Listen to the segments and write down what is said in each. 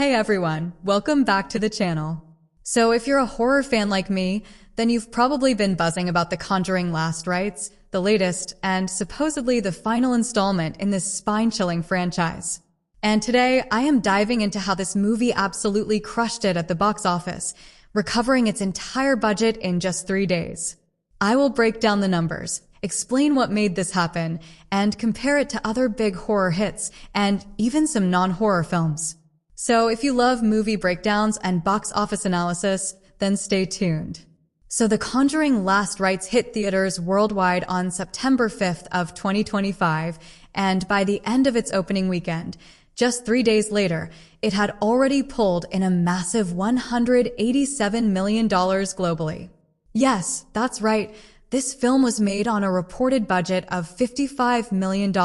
Hey everyone, welcome back to the channel. So if you're a horror fan like me, then you've probably been buzzing about the Conjuring Last Rites, the latest and supposedly the final installment in this spine-chilling franchise. And today, I am diving into how this movie absolutely crushed it at the box office, recovering its entire budget in just 3 days. I will break down the numbers, explain what made this happen, and compare it to other big horror hits and even some non-horror films. So if you love movie breakdowns and box office analysis, then stay tuned. So The Conjuring Last Rites hit theaters worldwide on September 5th of 2025, and by the end of its opening weekend, just 3 days later, it had already pulled in a massive $187 million globally. Yes, that's right. This film was made on a reported budget of $55 million,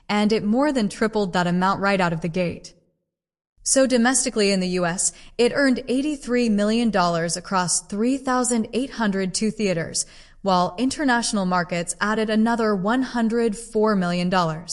and it more than tripled that amount right out of the gate. So domestically in the US, it earned $83 million across 3,802 theaters, while international markets added another $104 million.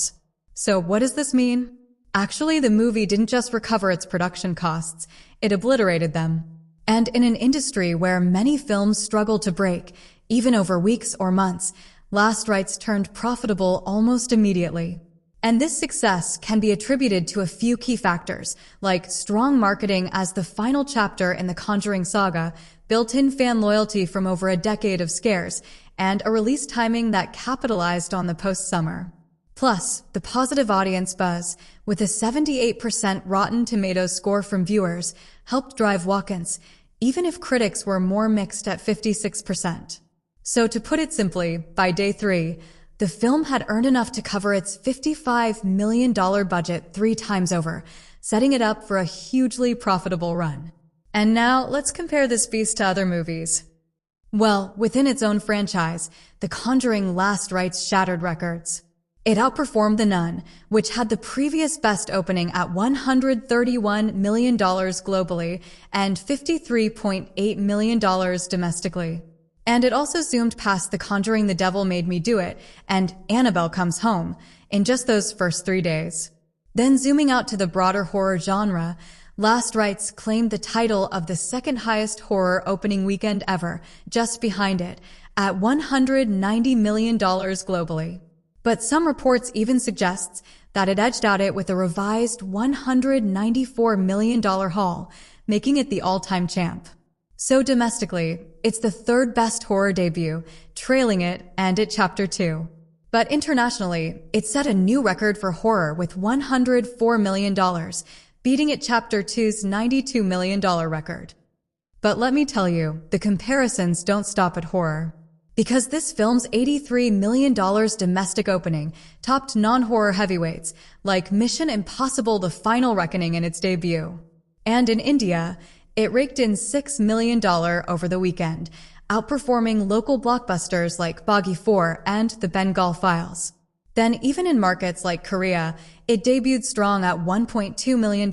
So what does this mean? Actually, the movie didn't just recover its production costs, it obliterated them. And in an industry where many films struggle to break, even over weeks or months, Last Rites turned profitable almost immediately. And this success can be attributed to a few key factors, like strong marketing as the final chapter in the Conjuring saga, built-in fan loyalty from over a decade of scares, and a release timing that capitalized on the post-summer. Plus, the positive audience buzz, with a 78% Rotten Tomatoes score from viewers, helped drive walk-ins, even if critics were more mixed at 56%. So to put it simply, by day 3, the film had earned enough to cover its $55 million budget 3 times over, setting it up for a hugely profitable run. And now, let's compare this beast to other movies. Well, within its own franchise, The Conjuring Last Rites shattered records. It outperformed The Nun, which had the previous best opening at $131 million globally and $53.8 million domestically. And it also zoomed past The Conjuring The Devil Made Me Do It and Annabelle Comes Home in just those first 3 days. Then zooming out to the broader horror genre, Last Rites claimed the title of the second highest horror opening weekend ever, just behind it, at $190 million globally. But some reports even suggests that it edged out it with a revised $194 million haul, making it the all-time champ. So domestically, it's the third best horror debut, trailing it and It Chapter 2. But internationally, it set a new record for horror with $104 million, beating It Chapter 2's $92 million record. But let me tell you, the comparisons don't stop at horror. Because this film's $83 million domestic opening topped non-horror heavyweights like Mission Impossible: The Final Reckoning in its debut. And in India, it raked in $6 million over the weekend, outperforming local blockbusters like Baaghi 4 and the Bengal Files. Then even in markets like Korea, it debuted strong at $1.2 million,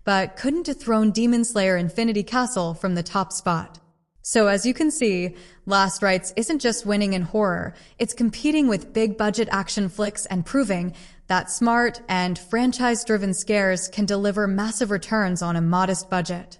but couldn't dethrone Demon Slayer Infinity Castle from the top spot. So as you can see, Last Rites isn't just winning in horror, it's competing with big-budget action flicks and proving that smart and franchise-driven scares can deliver massive returns on a modest budget.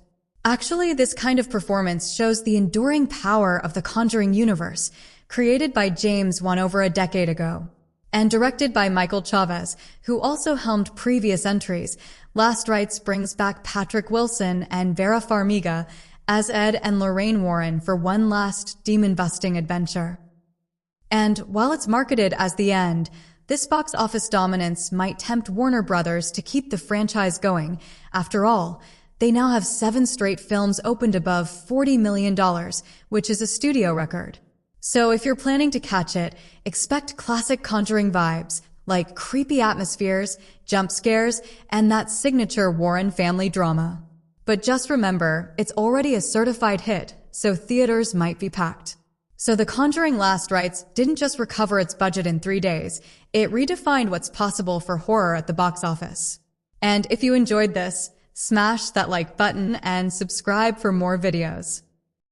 Actually, this kind of performance shows the enduring power of the Conjuring universe, created by James Wan over a decade ago. And directed by Michael Chavez, who also helmed previous entries, Last Rites brings back Patrick Wilson and Vera Farmiga as Ed and Lorraine Warren for one last demon-busting adventure. And while it's marketed as the end, this box office dominance might tempt Warner Brothers to keep the franchise going. After all, they now have 7 straight films opened above $40 million, which is a studio record. So if you're planning to catch it, expect classic Conjuring vibes, like creepy atmospheres, jump scares, and that signature Warren family drama. But just remember, it's already a certified hit, so theaters might be packed. So The Conjuring Last Rites didn't just recover its budget in 3 days, it redefined what's possible for horror at the box office. And if you enjoyed this, smash that like button and subscribe for more videos.